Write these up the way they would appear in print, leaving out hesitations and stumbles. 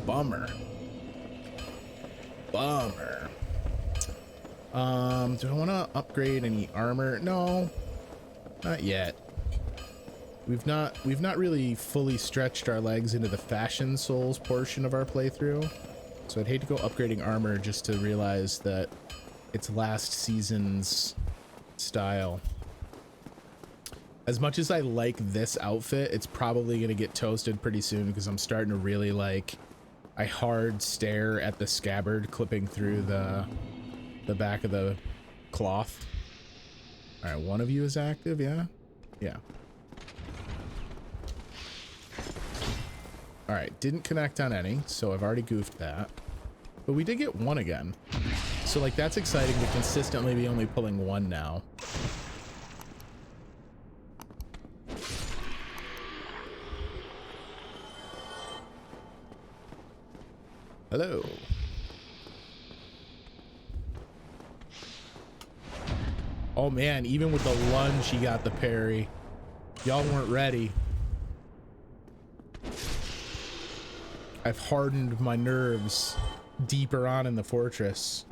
Bummer. Bummer. Do I want to upgrade any armor? No, not yet. We've not really fully stretched our legs into the fashion souls portion of our playthrough. So I'd hate to go upgrading armor just to realize that it's last season's style. As much as I like this outfit, it's probably going to get toasted pretty soon because I'm starting to really like, I hard stare at the scabbard clipping through the back of the cloth. All right, one of you is active, yeah? Yeah. All right, didn't connect on any, so I've already goofed that. But we did get one again. So like that's exciting to consistently be only pulling one now. Hello. Oh man, even with the lunge, he got the parry. Y'all weren't ready. I've hardened my nerves deeper on in the fortress.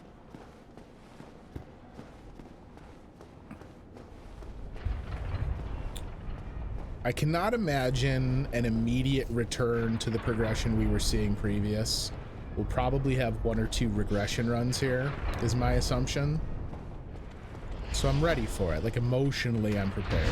I cannot imagine an immediate return to the progression we were seeing previous. We'll probably have 1 or 2 regression runs here, is my assumption. So I'm ready for it. Like emotionally, I'm prepared.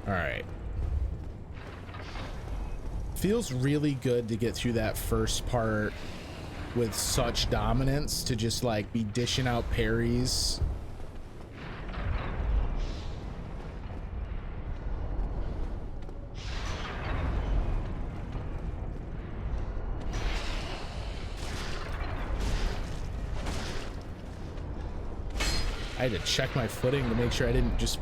All right. Feels really good to get through that first part with such dominance, to just like be dishing out parries. I had to check my footing to make sure I didn't just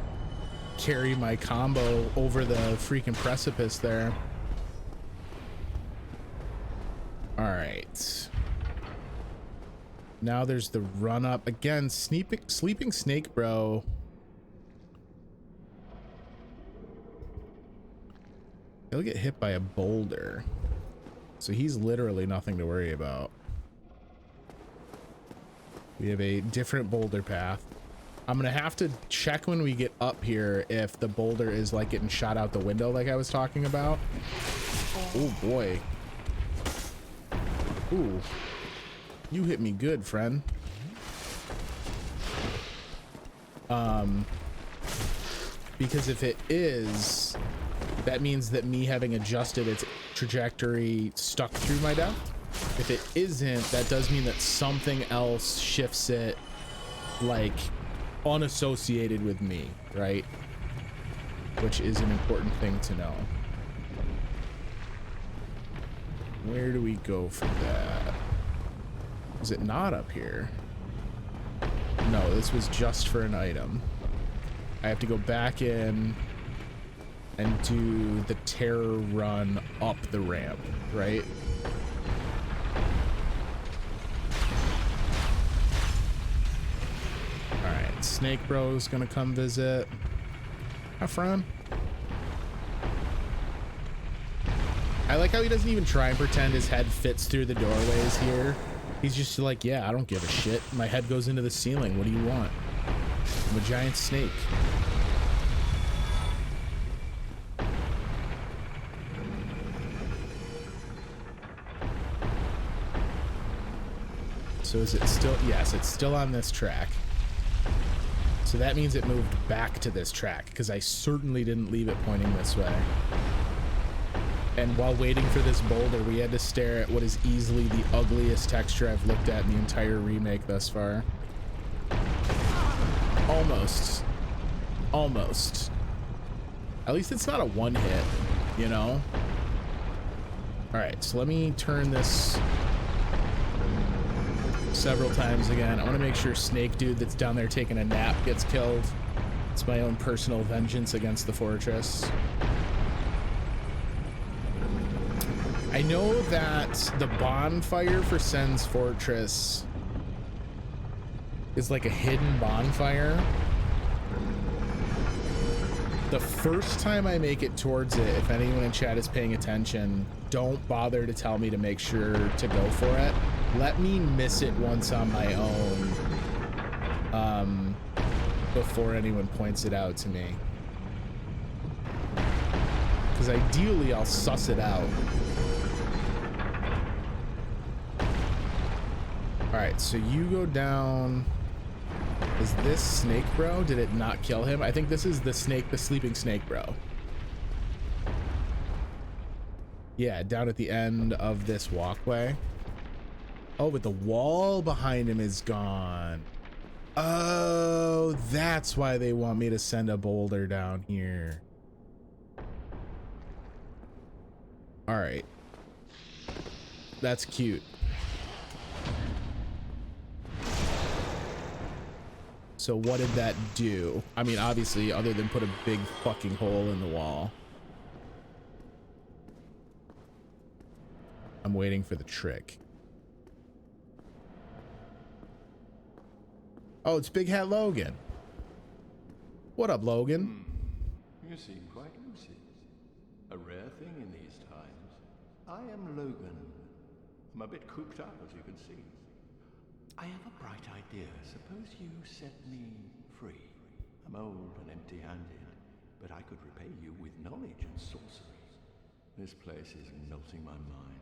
carry my combo over the freaking precipice there. All right. Now there's the run up again. Sleeping snake, bro. He'll get hit by a boulder, so he's literally nothing to worry about. We have a different boulder path. I'm gonna have to check when we get up here if the boulder is like getting shot out the window like I was talking about. Oh boy. Ooh. You hit me good, friend. Because if it is, that means that me having adjusted its trajectory stuck through my death. If it isn't, that does mean that something else shifts it, like unassociated with me, right? Which is an important thing to know. Where do we go for that? Is it not up here? No, this was just for an item. I have to go back in and do the terror run up the ramp, right? All right, Snake Bro's gonna come visit. Have fun. I like how he doesn't even try and pretend his head fits through the doorways here. He's just like, yeah, I don't give a shit. My head goes into the ceiling. What do you want? I'm a giant snake. So is it still? Yes, it's still on this track. So that means it moved back to this track, because I certainly didn't leave it pointing this way. And while waiting for this boulder, we had to stare at what is easily the ugliest texture I've looked at in the entire remake thus far. Almost. Almost. At least it's not a one hit, you know? Alright, so let me turn this several times again. I want to make sure Snake Dude that's down there taking a nap gets killed. It's my own personal vengeance against the fortress. I know that the bonfire for Sen's Fortress is like a hidden bonfire. The first time I make it towards it, if anyone in chat is paying attention, don't bother to tell me to make sure to go for it. Let me miss it once on my own, before anyone points it out to me. Because ideally, I'll suss it out. Alright, so you go down. Is this snake bro? Did it not kill him? I think this is the snake, the sleeping snake bro. Yeah, down at the end of this walkway. Oh, but the wall behind him is gone. Oh, that's why they want me to send a boulder down here. All right. That's cute. So what did that do? I mean, obviously, other than put a big fucking hole in the wall. I'm waiting for the trick. Oh, it's Big Hat Logan. What up, Logan? You seem quite lucid. A rare thing in these times. I am Logan. I'm a bit cooped up, as you can see. I have a bright idea. Suppose you set me free. I'm old and empty-handed, but I could repay you with knowledge and sorcery. This place is melting my mind.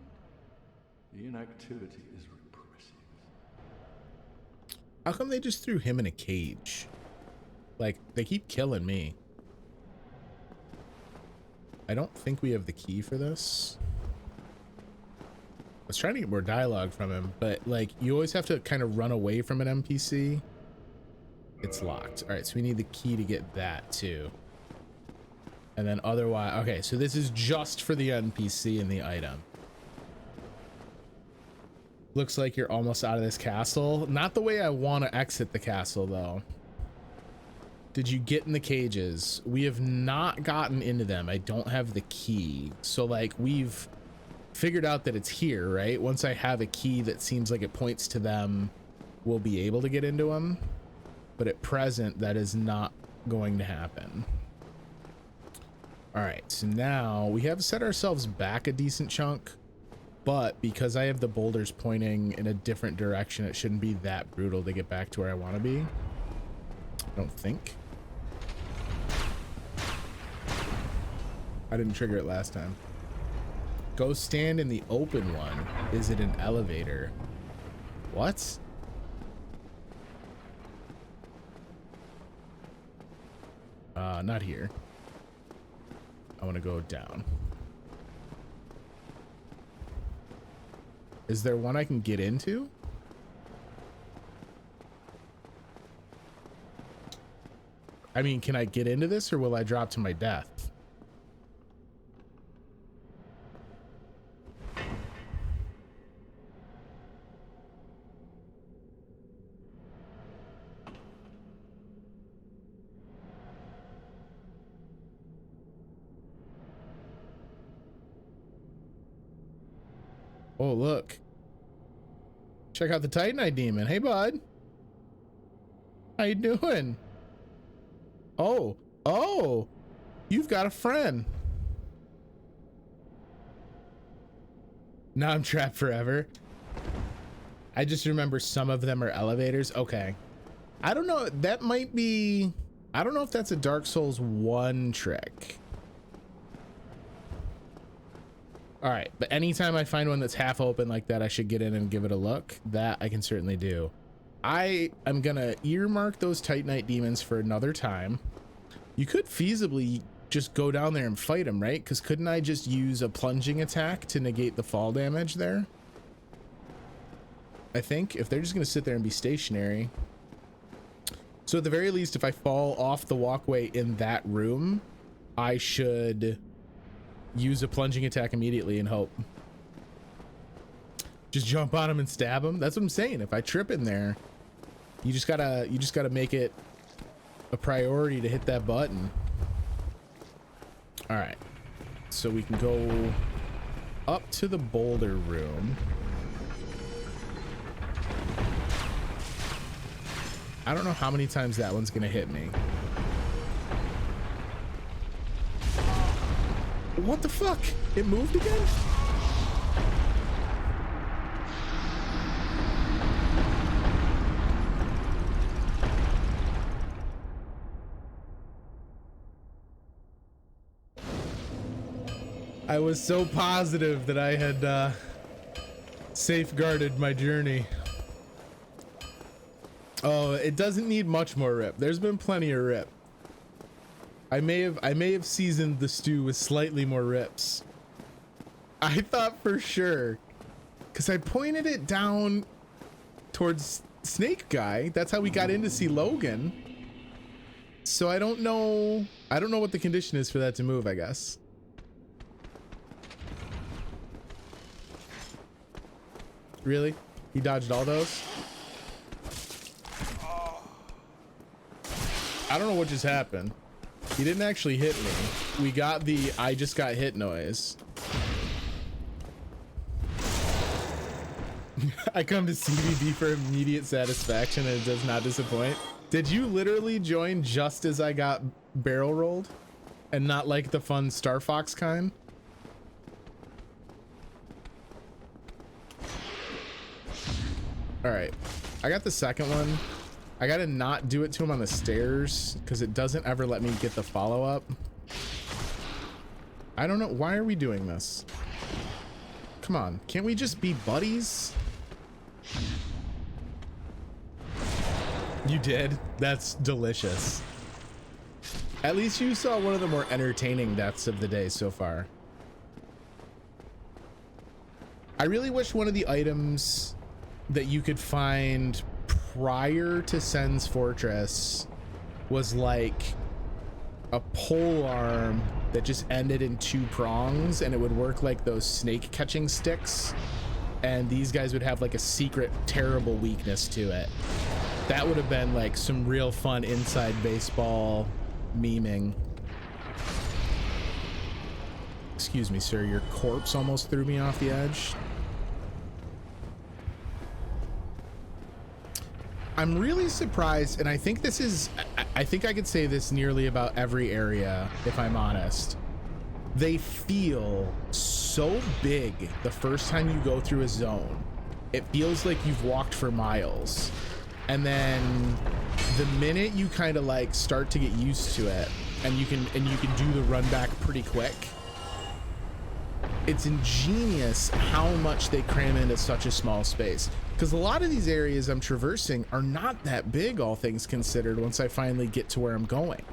The inactivity is repressive. How come they just threw him in a cage? Like, they keep killing me. I don't think we have the key for this. I was trying to get more dialogue from him, but like, you always have to kind of run away from an NPC. It's locked. All right, so we need the key to get that too. And then otherwise, okay, so this is just for the NPC and the item. Looks like you're almost out of this castle. Not the way I want to exit the castle though. Did you get in the cages? We have not gotten into them. I don't have the key. So like, we've figured out that it's here, right? Once I have a key that seems like it points to them, we'll be able to get into them. But at present, that is not going to happen. All right, so now we have set ourselves back a decent chunk, but because I have the boulders pointing in a different direction, it shouldn't be that brutal to get back to where I want to be. I don't think. I didn't trigger it last time. Go stand in the open one. Is it an elevator? What? Not here. I want to go down. Is there one I can get into? I mean, can I get into this or will I drop to my death? Oh, look. Check out the Titanite demon. Hey, bud. How you doing? Oh, you've got a friend. Now I'm trapped forever. I just remember some of them are elevators. Okay. I don't know. That might be, I don't know if that's a Dark Souls 1 trick. All right, but anytime I find one that's half open like that, I should get in and give it a look. That I can certainly do. I am gonna earmark those Titanite demons for another time. You could feasibly just go down there and fight them, right? Because couldn't I just use a plunging attack to negate the fall damage there? I think if they're just gonna sit there and be stationary. So at the very least, if I fall off the walkway in that room, I should use a plunging attack immediately and hope. Just jump on him and stab him. That's what I'm saying. If I trip in there, you just gotta make it a priority to hit that button. All right, so we can go up to the boulder room. I don't know how many times that one's gonna hit me. What the fuck? It moved again? I was so positive that I had safeguarded my journey. Oh, it doesn't need much more rip. There's been plenty of rip. I may have seasoned the stew with slightly more rips. I thought for sure, because I pointed it down towards Snake Guy. That's how we got in to see Logan. So I don't know what the condition is for that to move, I guess. Really? He dodged all those? I don't know what just happened. He didn't actually hit me. We got the I just got hit noise. I come to CBB for immediate satisfaction and it does not disappoint. Did you literally join just as I got barrel rolled? And not like the fun Star Fox kind? All right, I got the second one. I gotta not do it to him on the stairs because it doesn't ever let me get the follow-up. I don't know, why are we doing this? Come on, can't we just be buddies? You did? That's delicious. At least you saw one of the more entertaining deaths of the day so far. I really wish one of the items that you could find prior to Sen's Fortress was like a pole arm that just ended in 2 prongs and it would work like those snake catching sticks, and these guys would have like a secret terrible weakness to it. That would have been like some real fun inside baseball memeing. Excuse me, sir, your corpse almost threw me off the edge. I'm really surprised, and I think this is, I think I could say this nearly about every area, if I'm honest. They feel so big the first time you go through a zone. It feels like you've walked for miles. And then the minute you kind of like start to get used to it, and you can do the run back pretty quick, it's ingenious how much they cram into such a small space. Because a lot of these areas I'm traversing are not that big, all things considered, once I finally get to where I'm going.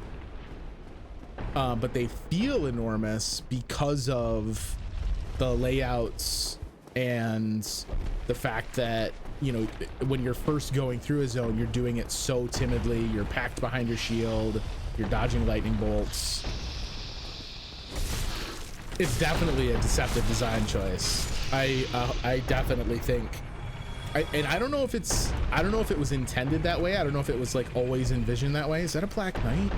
But they feel enormous because of the layouts and the fact that, you know, when you're first going through a zone, you're doing it so timidly, you're packed behind your shield, you're dodging lightning bolts. It's definitely a deceptive design choice. I definitely think, and I don't know if it was intended that way. I don't know if it was like always envisioned that way. Is that a Black Knight?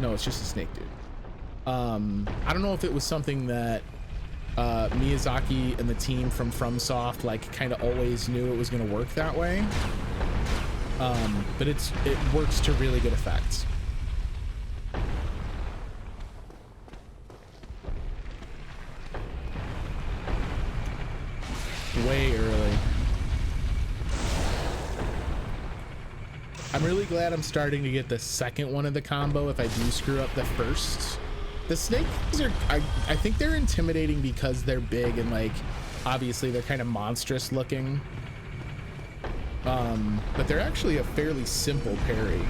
No, it's just a snake dude. I don't know if it was something that Miyazaki and the team from FromSoft like kind of always knew it was going to work that way. But it works to really good effect. Way early. I'm really glad I'm starting to get the second one of the combo if I do screw up the first. The snakes are, I think they're intimidating because they're big and like, obviously they're kind of monstrous looking. But they're actually a fairly simple parry.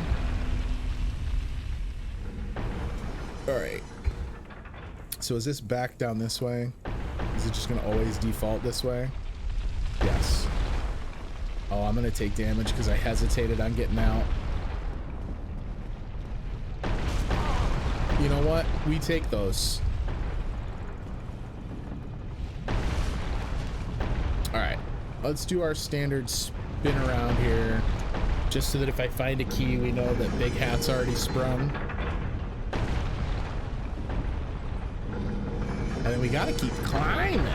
All right. So is this back down this way? Is it just gonna always default this way? Yes. Oh, I'm gonna take damage because I hesitated on getting out. You know what? We take those. All right, let's do our standard spin around here, just so that if I find a key, we know that Big Hat's already sprung. And then we gotta keep climbing.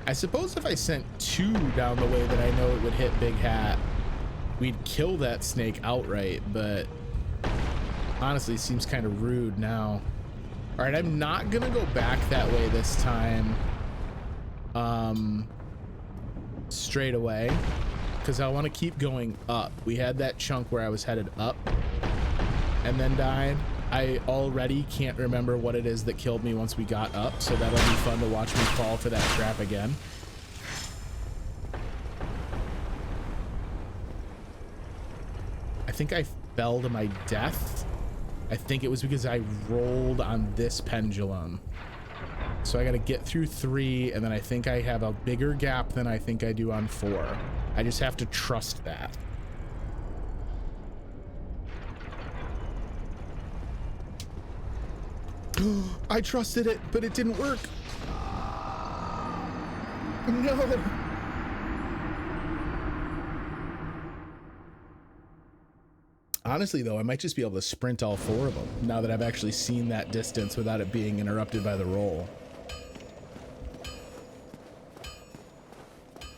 I suppose if I sent 2 down the way that I know it would hit Big Hat, we'd kill that snake outright, but honestly, it seems kind of rude now. All right, I'm not gonna go back that way this time, straight away, because I want to keep going up. We had that chunk where I was headed up and then died. I already can't remember what it is that killed me once we got up, so that'll be fun to watch me fall for that trap again. I think I fell to my death. I think it was because I rolled on this pendulum. So I got to get through 3, and then I think I have a bigger gap than I think I do on 4. I just have to trust that. I trusted it, but it didn't work. No. Honestly, though, I might just be able to sprint all 4 of them now that I've actually seen that distance without it being interrupted by the roll.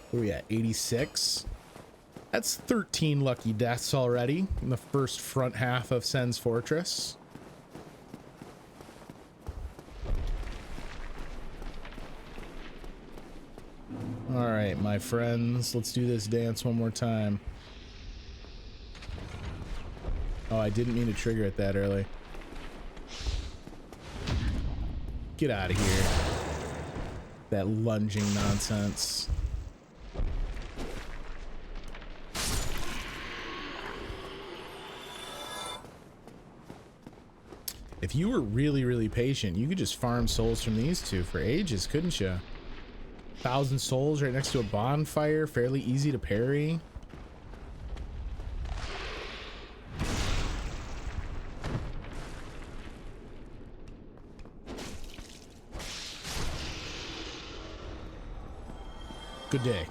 Where are we at? 86? That's 13 lucky deaths already in the first front half of Sen's Fortress. All right, my friends, let's do this dance one more time. Oh, I didn't mean to trigger it that early. Get out of here. That lunging nonsense. If you were really, really patient, you could just farm souls from these 2 for ages, couldn't you? 1,000 souls right next to a bonfire, fairly easy to parry. Good day.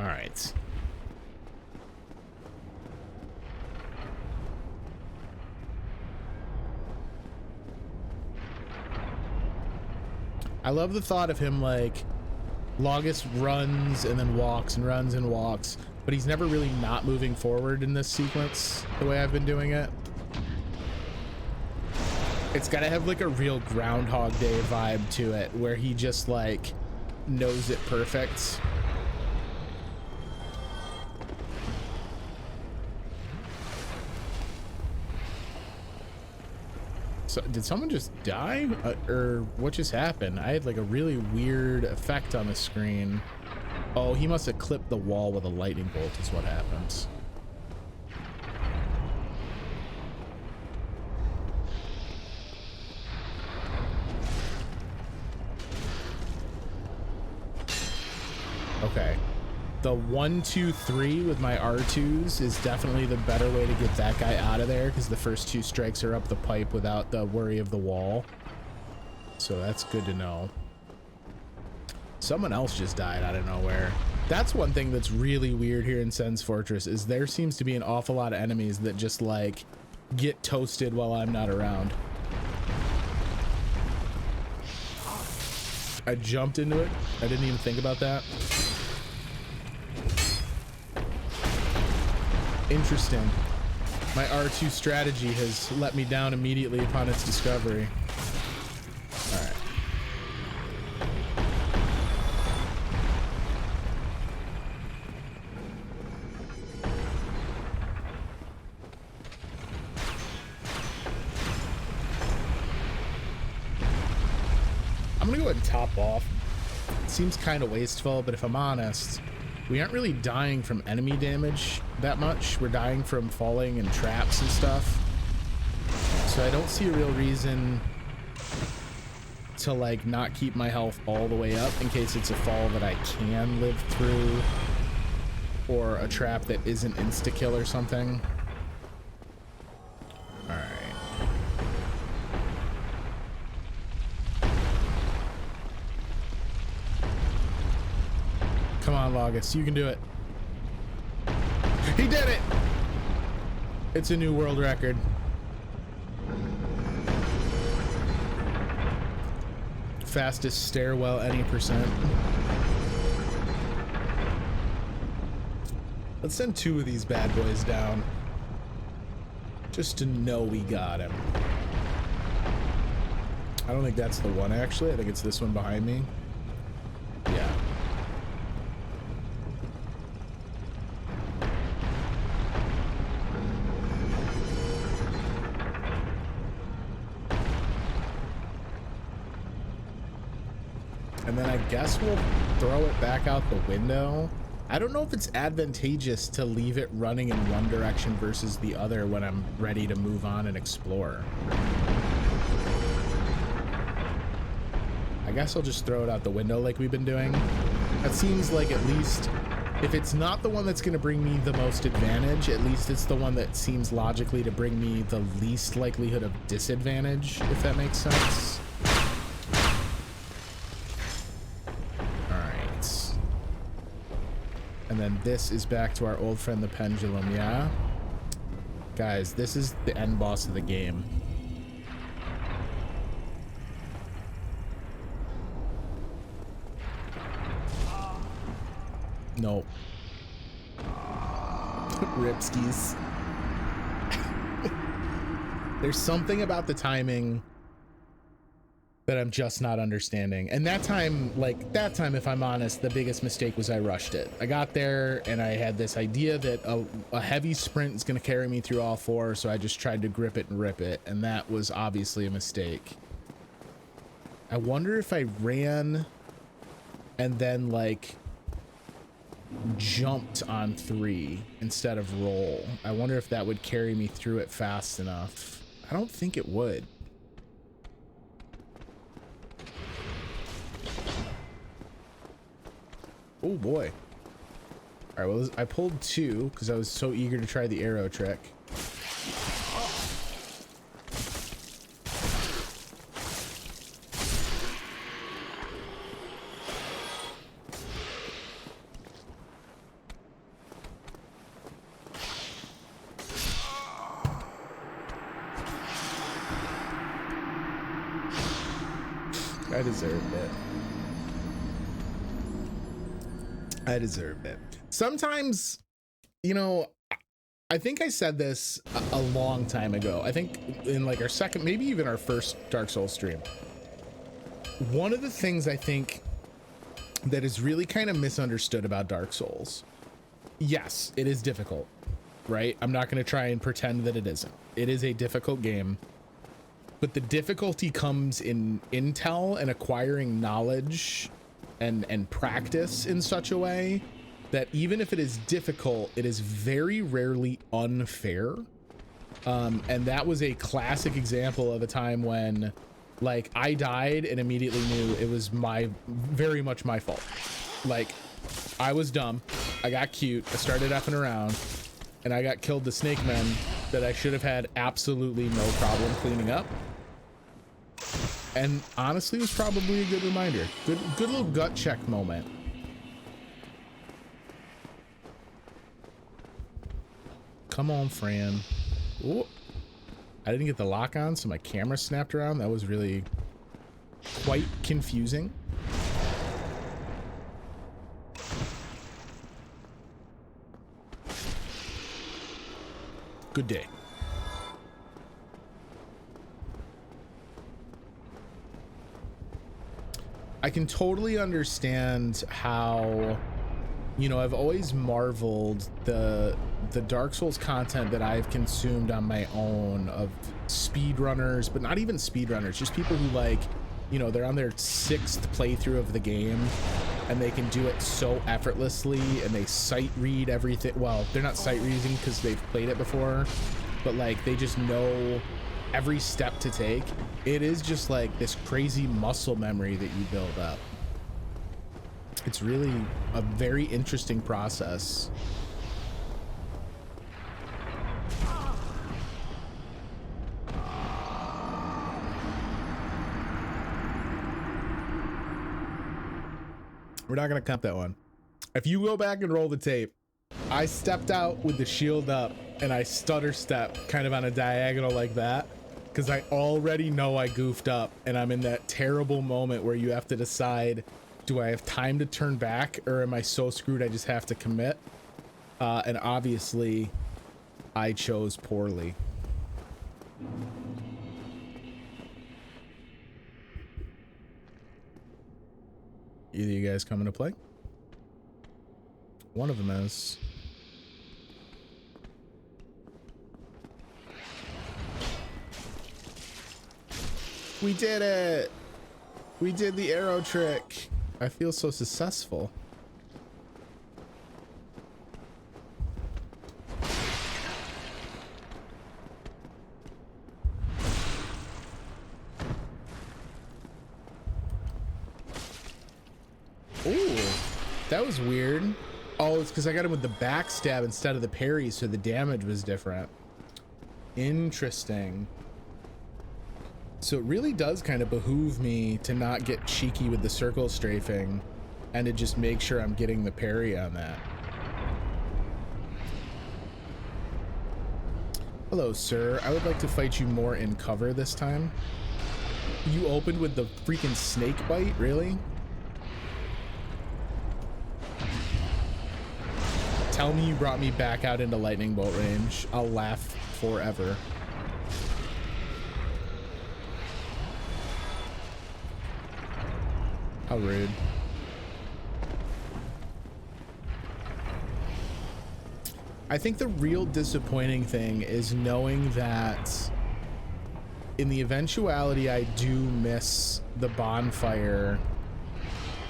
All right. I love the thought of him, like, Logus runs and then walks and runs and walks, but he's never really not moving forward in this sequence the way I've been doing it. It's got to have like a real Groundhog Day vibe to it, where he just like knows it perfect. So did someone just die, or what just happened? I had like a really weird effect on the screen. Oh, he must have clipped the wall with a lightning bolt is what happens. Okay. The 1, 2, 3 with my R2s is definitely the better way to get that guy out of there, because the first 2 strikes are up the pipe without the worry of the wall. So that's good to know. Someone else just died out of nowhere. That's one thing that's really weird here in Sen's Fortress, is there seems to be an awful lot of enemies that just like get toasted while I'm not around. I jumped into it. I didn't even think about that. Interesting. My R2 strategy has let me down immediately upon its discovery. All right. I'm gonna go ahead and top off. It seems kind of wasteful, but if I'm honest, we aren't really dying from enemy damage that much. We're dying from falling and traps and stuff. So I don't see a real reason to like not keep my health all the way up in case it's a fall that I can live through, or a trap that isn't insta-kill or something. All right. Come on, Logus, you can do it. He did it! It's a new world record. Fastest stairwell any percent. Let's send 2 of these bad boys down. Just to know we got him. I don't think that's the one, actually. I think it's this one behind me. Yeah. And then I guess we'll throw it back out the window. I don't know if it's advantageous to leave it running in one direction versus the other when I'm ready to move on and explore. I guess I'll just throw it out the window like we've been doing. That seems like, at least, if it's not the one that's going to bring me the most advantage, at least it's the one that seems logically to bring me the least likelihood of disadvantage, if that makes sense. And then this is back to our old friend, the pendulum, yeah? Guys, this is the end boss of the game. Nope. Ripskis. There's something about the timing that I'm just not understanding. And that time, if I'm honest, the biggest mistake was I rushed it. I got there and I had this idea that a heavy sprint is going to carry me through all 4, so I just tried to grip it and rip it, and that was obviously a mistake. I wonder if I ran and then like jumped on 3 instead of roll. I wonder if that would carry me through it fast enough. I don't think it would. Oh boy. All right, well, I pulled 2 because I was so eager to try the arrow trick. I deserved it. I deserved it. Sometimes, you know, I think I said this a long time ago. I think in like our second, maybe even our first Dark Souls stream. One of the things I think that is really kind of misunderstood about Dark Souls. Yes, it is difficult, right? I'm not going to try and pretend that it isn't. It is a difficult game. But the difficulty comes in intel and acquiring knowledge and practice in such a way that even if it is difficult, it is very rarely unfair. And that was a classic example of a time when, like, I died and immediately knew it was very much my fault. Like, I was dumb, I got cute, I started effing around, and I got killed the snake men that I should have had absolutely no problem cleaning up. And honestly, it was probably a good reminder. Good little gut check moment. Come on, Fran. Ooh. I didn't get the lock on, so my camera snapped around. That was really quite confusing. Good day. I can totally understand how, you know, I've always marveled the Dark Souls content that I've consumed on my own of speedrunners, but not even speedrunners, just people who, like, you know, they're on their 6th playthrough of the game and they can do it so effortlessly and they sight read everything. Well, they're not sight reading because they've played it before, but like they just know every step to take. It is just like this crazy muscle memory that you build up. It's really a very interesting process. We're not gonna count that one. If you go back and roll the tape, I stepped out with the shield up and I stutter step kind of on a diagonal like that, because I already know I goofed up, and I'm in that terrible moment where you have to decide, do I have time to turn back, or am I so screwed I just have to commit? And obviously, I chose poorly. Either you guys coming to play? One of them is. We did it! We did the arrow trick. I feel so successful. Ooh, that was weird. Oh, it's because I got him with the backstab instead of the parry, so the damage was different. Interesting. So it really does kind of behoove me to not get cheeky with the circle strafing and to just make sure I'm getting the parry on that. Hello, sir. I would like to fight you more in cover this time. You opened with the freaking snake bite? Really? Tell me you brought me back out into lightning bolt range. I'll laugh forever. How rude. I think the real disappointing thing is knowing that in the eventuality I do miss the bonfire,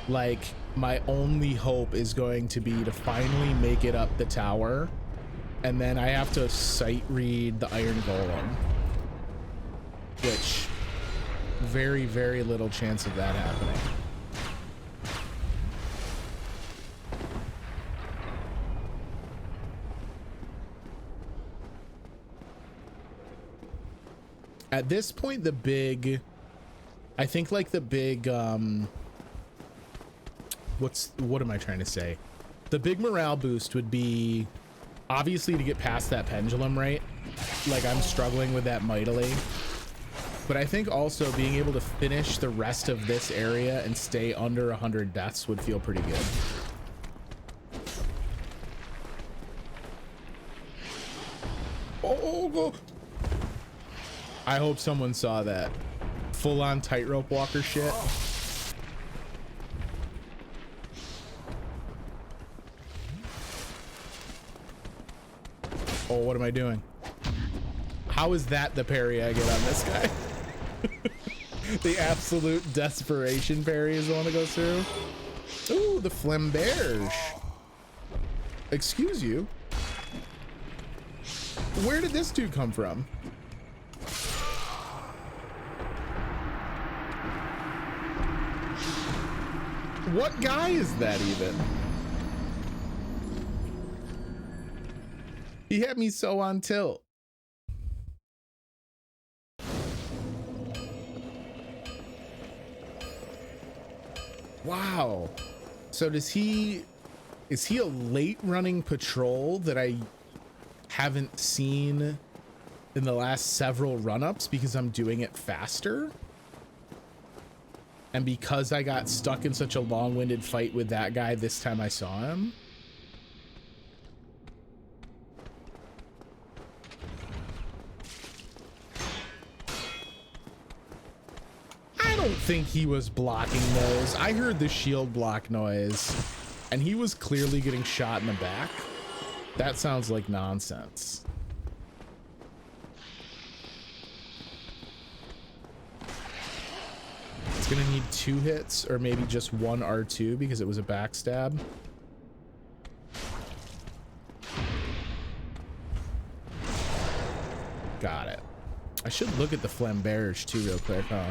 like, my only hope is going to be to finally make it up the tower, and then I have to sight read the iron golem, which very, very little chance of that happening. At this point, the big, I think like the big, what am I trying to say? The big morale boost would be obviously to get past that pendulum, right? Like, I'm struggling with that mightily. But I think also being able to finish the rest of this area and stay under 100 deaths would feel pretty good. Oh, I hope someone saw that. Full-on tightrope walker shit. Oh, what am I doing? How is that the parry I get on this guy? The absolute desperation parry is the one that goes through. Ooh, the flamberge. Excuse you. Where did this dude come from? What guy is that even? He had me so on tilt. Wow. So is he a late running patrol that I haven't seen in the last several run-ups because I'm doing it faster? And because I got stuck in such a long-winded fight with that guy this time I saw him? I don't think he was blocking those. I heard the shield block noise, and he was clearly getting shot in the back. That sounds like nonsense. It's gonna need 2 hits or maybe just 1 R2 because it was a backstab. Got it. I should look at the flamberge too real quick, huh?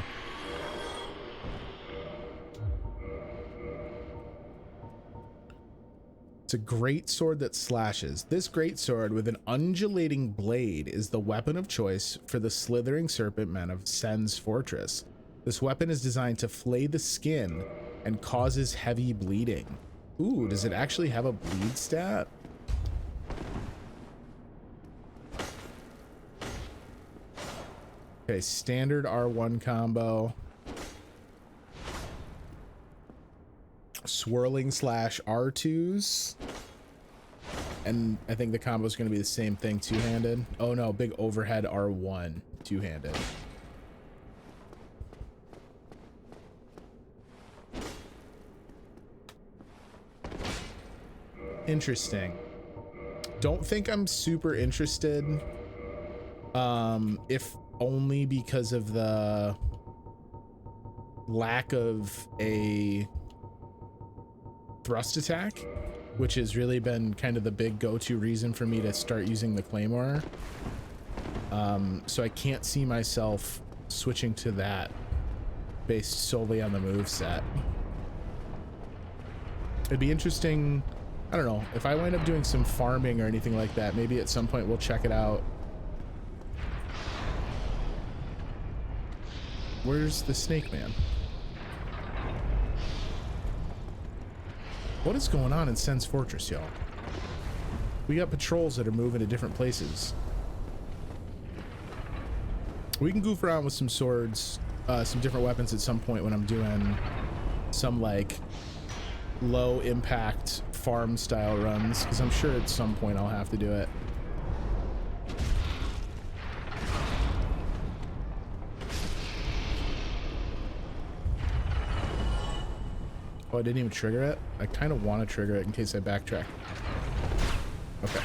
It's a great sword that slashes. This great sword with an undulating blade is the weapon of choice for the slithering serpent men of Sen's fortress. This weapon is designed to flay the skin and causes heavy bleeding. Ooh, does it actually have a bleed stat? Okay, standard R1 combo. Swirling slash R2s. And I think the combo is going to be the same thing, two-handed. Oh no, big overhead R1, two-handed. Interesting. Don't think I'm super interested. If only because of the lack of a thrust attack, which has really been kind of the big go-to reason for me to start using the Claymore. So I can't see myself switching to that based solely on the moveset. It'd be interesting, I don't know, if I wind up doing some farming or anything like that, maybe at some point we'll check it out. Where's the snake man? What is going on in Sen's Fortress, y'all? We got patrols that are moving to different places. We can goof around with some swords, some different weapons at some point when I'm doing some like low impact farm style runs, because I'm sure at some point I'll have to do it. Oh, I didn't even trigger it? I kind of want to trigger it in case I backtrack. Okay.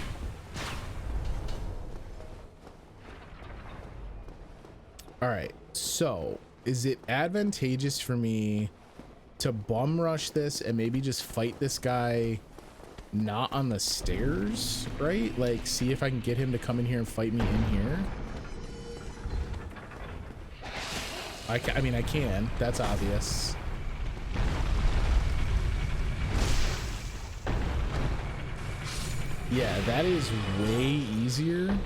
Alright, so is it advantageous for me to bum rush this and maybe just fight this guy not on the stairs, right? Like, see if I can get him to come in here and fight me in here? I mean, I can. That's obvious. Yeah, that is way easier.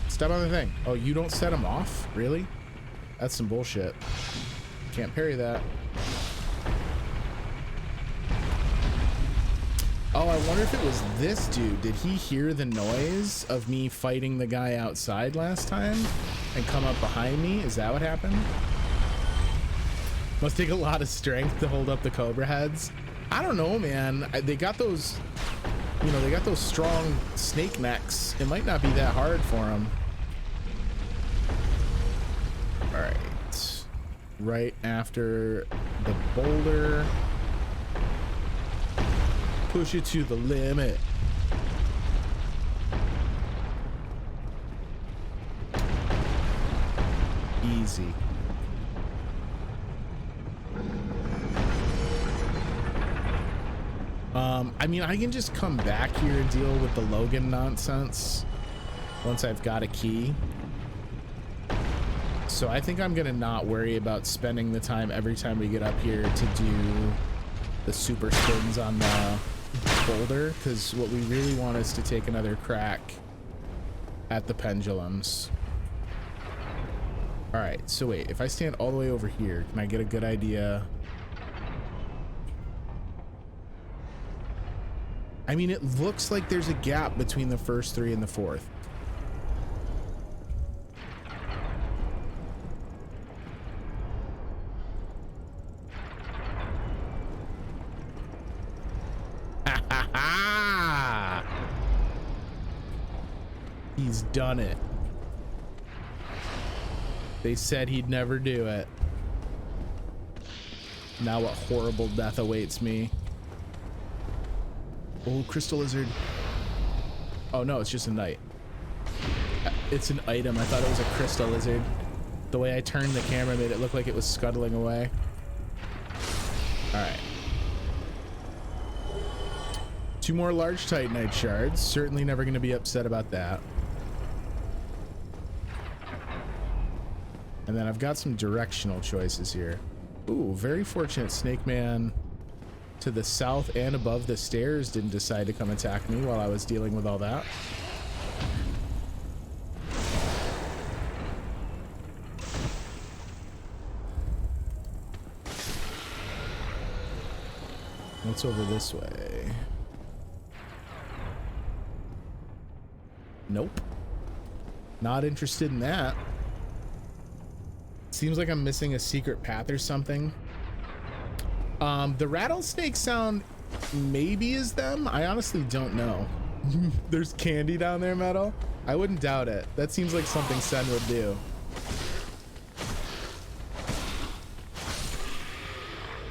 Step on the thing. Oh, you don't set him off? Really? That's some bullshit. Can't parry that. Oh, I wonder if it was this dude. Did he hear the noise of me fighting the guy outside last time and come up behind me? Is that what happened? Must take a lot of strength to hold up the Cobra heads. I don't know, man. They got those, you know, they got those strong snake necks. It might not be that hard for them. All right. Right after the boulder. Push it to the limit. Easy. I mean, I can just come back here and deal with the Logan nonsense once I've got a key. So I think I'm gonna not worry about spending the time every time we get up here to do the super spins on the boulder, because what we really want is to take another crack at the pendulums. All right, so wait, if I stand all the way over here, can I get a good idea? I mean, it looks like there's a gap between the first three and the fourth. He's done it. They said he'd never do it. Now what horrible death awaits me. Oh, crystal lizard. Oh no, it's just a knight. It's an item. I thought it was a crystal lizard. The way I turned the camera made it look like it was scuttling away. All right. 2 more large titanite shards. Certainly never going to be upset about that. And then I've got some directional choices here. Ooh, very fortunate Snake Man to the south and above the stairs didn't decide to come attack me while I was dealing with all that. What's over this way? Nope. Not interested in that. Seems like I'm missing a secret path or something. The rattlesnake sound maybe is them. I honestly don't know. There's candy down there, Metal. I wouldn't doubt it. That seems like something Sen would do.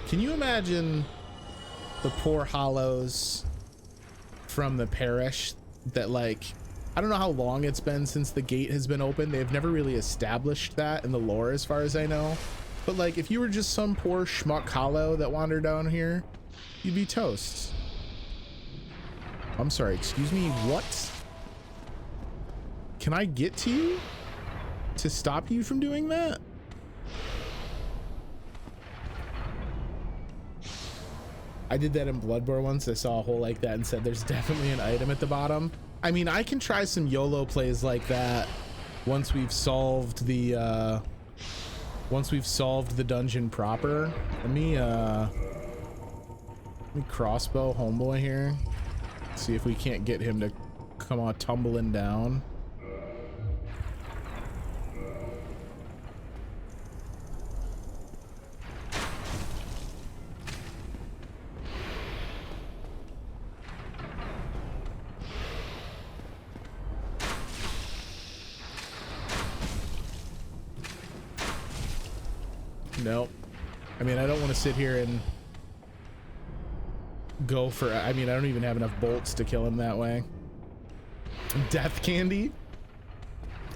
Can you imagine the poor hollows from the parish that, like, I don't know how long it's been since the gate has been open. They've never really established that in the lore as far as I know. But like, if you were just some poor schmuck hollow that wandered down here, you'd be toast. I'm sorry, excuse me, what? Can I get to you to stop you from doing that? I did that in Bloodborne once. I saw a hole like that and said there's definitely an item at the bottom. I mean, I can try some YOLO plays like that once we've solved the dungeon proper. Let me crossbow homeboy here. See if we can't get him to come on tumbling down. Nope. I mean, I don't want to sit here and go for, I mean, I don't even have enough bolts to kill him that way. Death candy.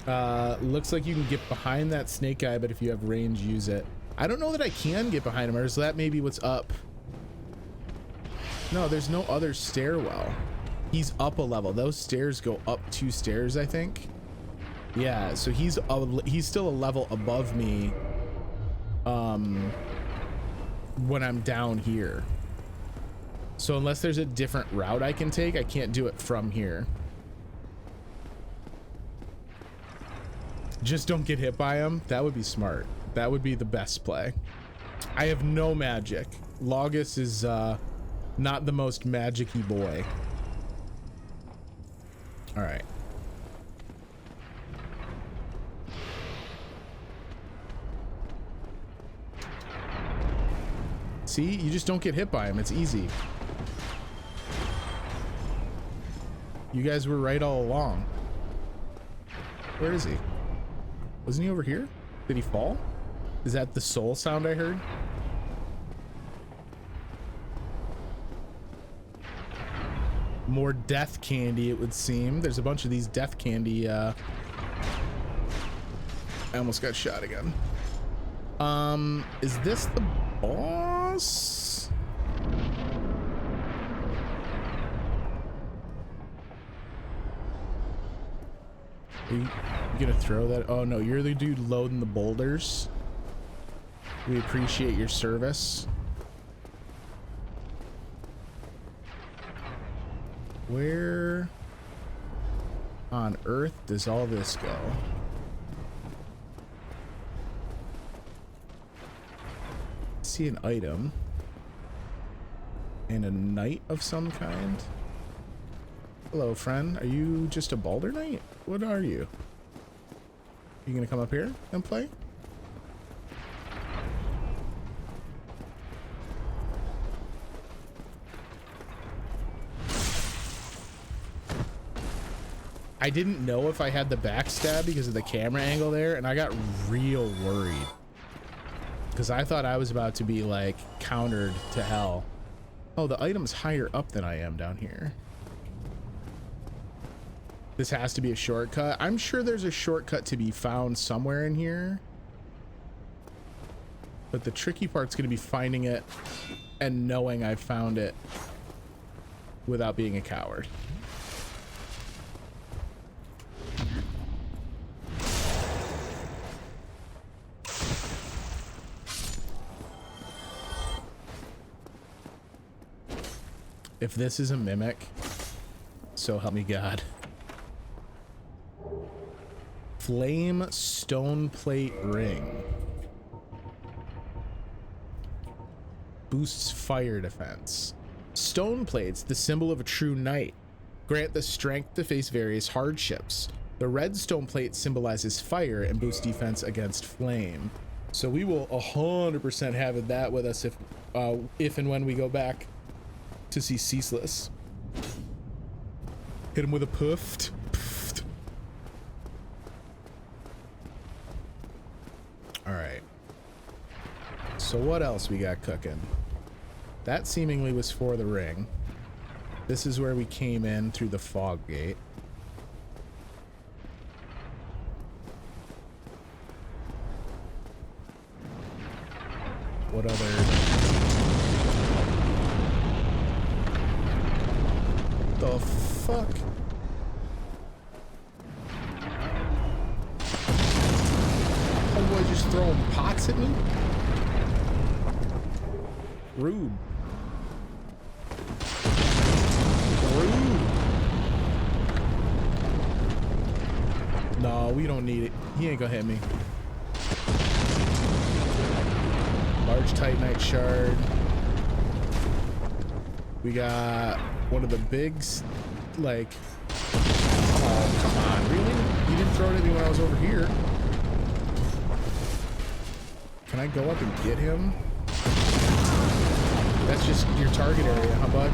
Looks like you can get behind that snake guy, but if you have range, use it. I don't know that I can get behind him, or is that maybe what's up? No, there's no other stairwell. He's up a level. Those stairs go up 2 stairs, I think. Yeah, so he's still a level above me when I'm down here. So unless there's a different route I can take, I can't do it from here. Just don't get hit by him. That would be smart. That would be the best play. I have no magic. Logus is not the most magic-y boy. All right. See, you just don't get hit by him. It's easy. You guys were right all along. Where is he? Wasn't he over here? Did he fall? Is that the soul sound I heard? More death candy, it would seem. There's a bunch of these death candy. I almost got shot again. Is this the boss? Are you gonna throw that? Oh no, you're the dude loading the boulders. We appreciate your service. Where on earth does all this go? See an item and a knight of some kind. Hello, friend. Are you just a boulder knight? What are you? You gonna come up here and play? I didn't know if I had the backstab because of the camera angle there, and I got real worried because I thought I was about to be like countered to hell. Oh, the item's higher up than I am down here. This has to be a shortcut. I'm sure there's a shortcut to be found somewhere in here, but the tricky part's going to be finding it and knowing I found it without being a coward. If this is a mimic, so help me God. Flame stone plate ring. Boosts fire defense. Stone plates, the symbol of a true knight, grant the strength to face various hardships. The redstone plate symbolizes fire and boosts defense against flame. So we will 100% have that with us if and when we go back to see Ceaseless. Hit him with a puffed. All right. So what else we got cooking? That seemingly was for the ring. This is where we came in through the fog gate. What other... The fuck? Homeboy just throwing pots at me? Rude. Rude. No, we don't need it. He ain't gonna hit me. Large Titanite shard. We got one of the bigs, like... Oh, come on, really? You didn't throw it at me when I was over here. Can I go up and get him? That's just your target area, huh, bud?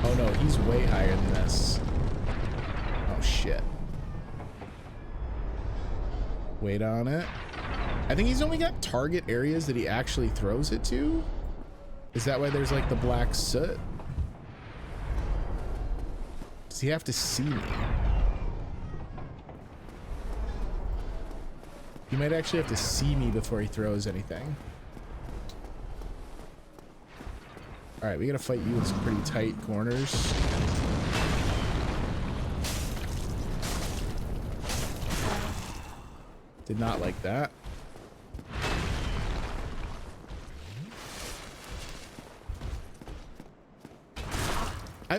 Oh no, he's way higher than this. Oh shit. Wait on it. I think he's only got target areas that he actually throws it to. Is that why there's like the black soot? Does he have to see me? He might actually have to see me before he throws anything. All right, we gotta fight you in some pretty tight corners. Did not like that.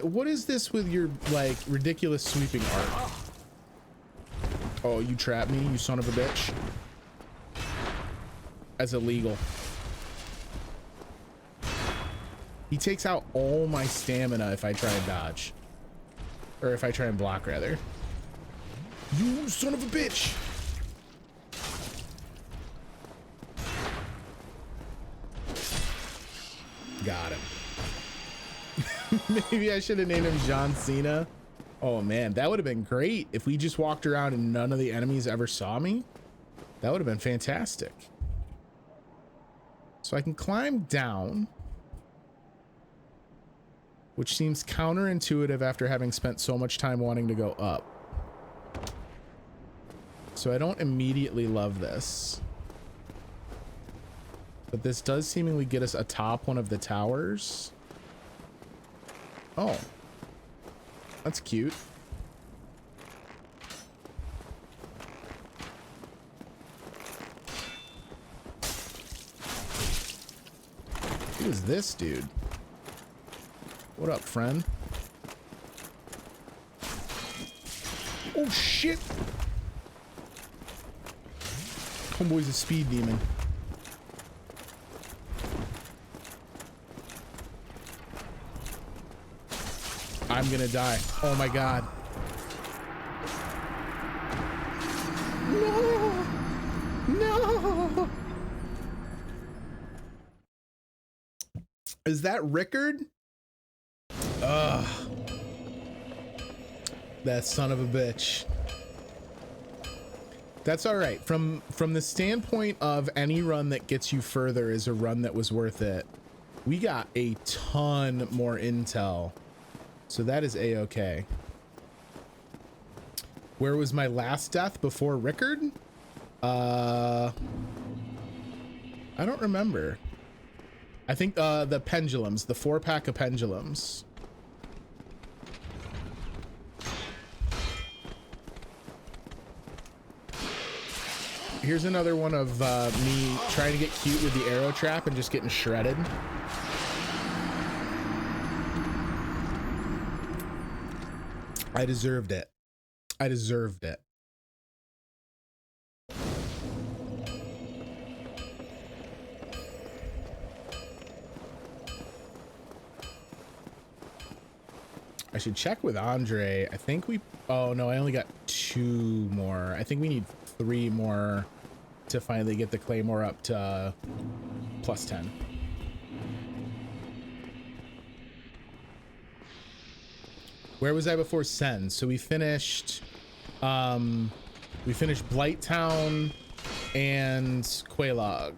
What is this with your, like, ridiculous sweeping art? Oh, you trapped me, you son of a bitch. That's illegal. He takes out all my stamina if I try and dodge. Or if I try and block, rather. You son of a bitch! Got him. Maybe I should have named him John Cena. Oh man, that would have been great if we just walked around and none of the enemies ever saw me. That would have been fantastic. So I can climb down, which seems counterintuitive after having spent so much time wanting to go up. So I don't immediately love this. But this does seemingly get us atop one of the towers. Oh, that's cute. Who is this dude? What up, friend? Oh shit! Homeboy's a speed demon. I'm gonna die. Oh my god. No! No! Is that Rickard? Ugh. That son of a bitch. That's all right. From the standpoint of any run that gets you further is a run that was worth it. We got a ton more intel. So that is a-okay. Where was my last death before Rickard? I don't remember. I think the pendulums, the 4-pack of pendulums. Here's another one of me trying to get cute with the arrow trap and just getting shredded. I deserved it. I deserved it. I should check with Andre. I think we, oh no, I only got 2 more. I think we need 3 more to finally get the Claymore up to plus 10. Where was I before Sen? So we finished Blighttown and Quelaag.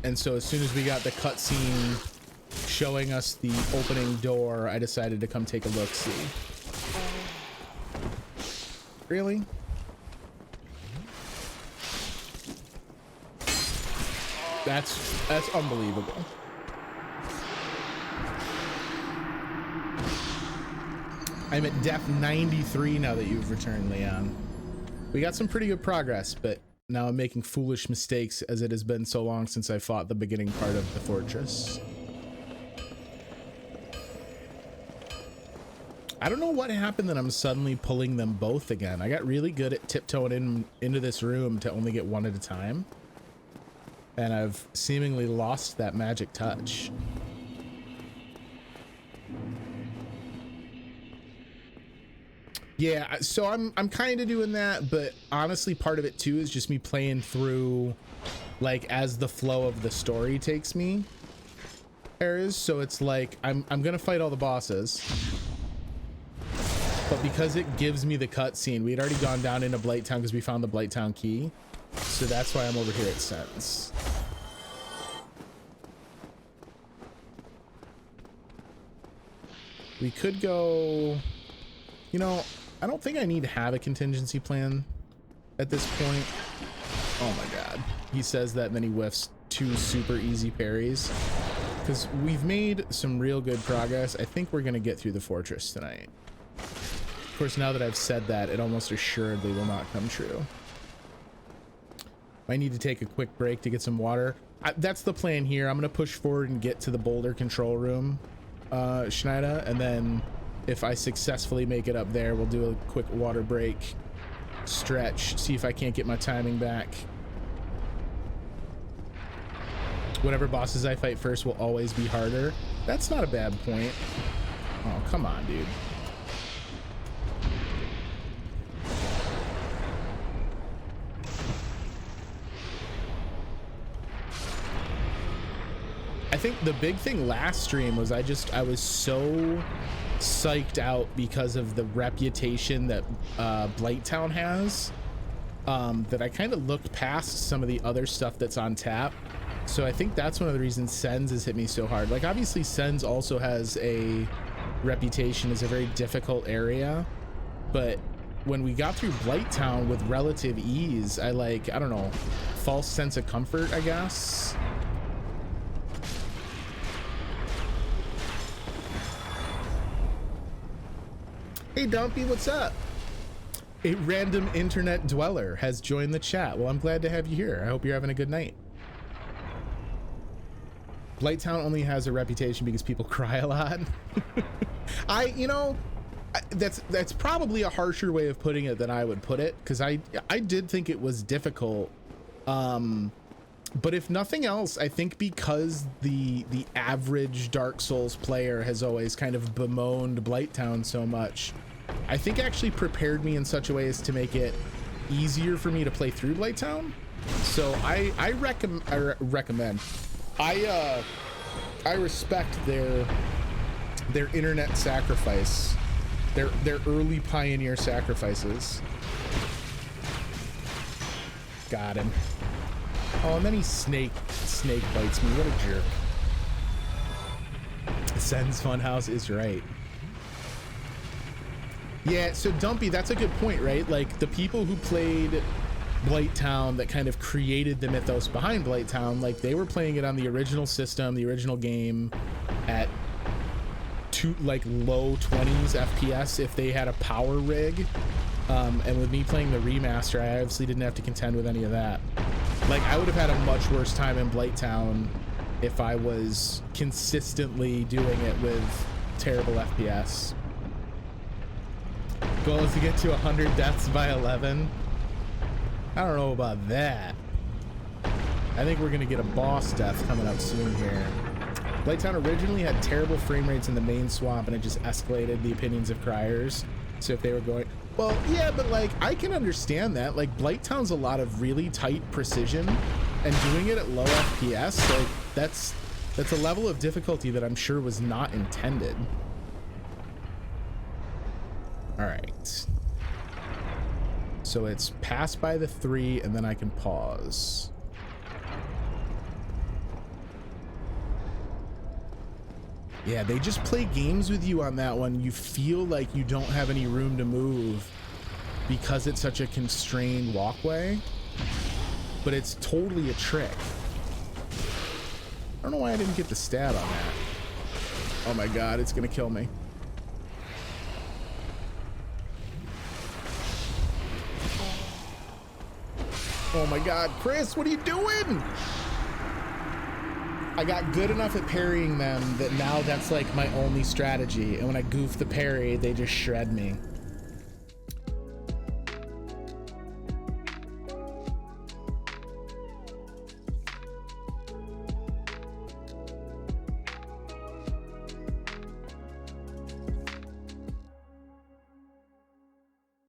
And so as soon as we got the cutscene showing us the opening door, I decided to come take a look-see. Really? That's unbelievable. I'm at depth 93 now that you've returned, Leon. We got some pretty good progress, but now I'm making foolish mistakes as it has been so long since I fought the beginning part of the fortress. I don't know what happened that I'm suddenly pulling them both again. I got really good at tiptoeing into this room to only get one at a time. And I've seemingly lost that magic touch. Yeah, so I'm kind of doing that, but honestly part of it too is just me playing through like as the flow of the story takes me. So it's like I'm gonna fight all the bosses, but because it gives me the cutscene, we had already gone down into Blighttown because we found the Blighttown key, so that's why I'm over here at Sen's. We could go, you know, I don't think I need to have a contingency plan at this point. Oh my god. He says that, and then he whiffs 2 super easy parries. Because we've made some real good progress. I think we're going to get through the fortress tonight. Of course, now that I've said that, it almost assuredly will not come true. I need to take a quick break to get some water. That's the plan here. I'm going to push forward and get to the boulder control room, Schneider, and then if I successfully make it up there, we'll do a quick water break, stretch, see if I can't get my timing back. Whatever bosses I fight first will always be harder. That's not a bad point. Oh, come on, dude. I think the big thing last stream was I was so psyched out because of the reputation that Blighttown has, that I kind of looked past some of the other stuff that's on tap. So I think that's one of the reasons Sen's has hit me so hard. Like obviously Sen's also has a reputation as a very difficult area, but when we got through Blighttown with relative ease, I don't know, false sense of comfort, I guess. Hey Dumpy, what's up? A random internet dweller has joined the chat. Well, I'm glad to have you here. I hope you're having a good night. Blighttown only has a reputation because people cry a lot. That's probably a harsher way of putting it than I would put it, because I did think it was difficult. But if nothing else, I think because the average Dark Souls player has always kind of bemoaned Blighttown so much, I think actually prepared me in such a way as to make it easier for me to play through Blighttown. So I recommend. I respect their internet sacrifice, their early pioneer sacrifices. Got him. Oh, and then he snake bites me. What a jerk. Sen's Funhouse is right. Yeah, so Dumpy, that's a good point, right? Like the people who played Blighttown that kind of created the mythos behind Blighttown, like they were playing it on the original system, the original game, at low 20s FPS if they had a power rig. And with me playing the remaster, I obviously didn't have to contend with any of that. Like I would have had a much worse time in Blighttown if I was consistently doing it with terrible FPS. Goal is to get to 100 deaths by 11. I don't know about that. I think we're gonna get a boss death coming up soon here. Blighttown originally had terrible frame rates in the main swamp, and it just escalated the opinions of criers. So if they were going, well, yeah, but like I can understand that. Like Blighttown's a lot of really tight precision, and doing it at low FPS, like that's a level of difficulty that I'm sure was not intended. All right. So it's pass by the 3, and then I can pause. Yeah, they just play games with you on that one. You feel like you don't have any room to move because it's such a constrained walkway, but it's totally a trick. I don't know why I didn't get the stat on that. Oh my god, it's gonna kill me. Oh my god, Chris, what are you doing? I got good enough at parrying them that now that's like my only strategy, and when I goof the parry, they just shred me.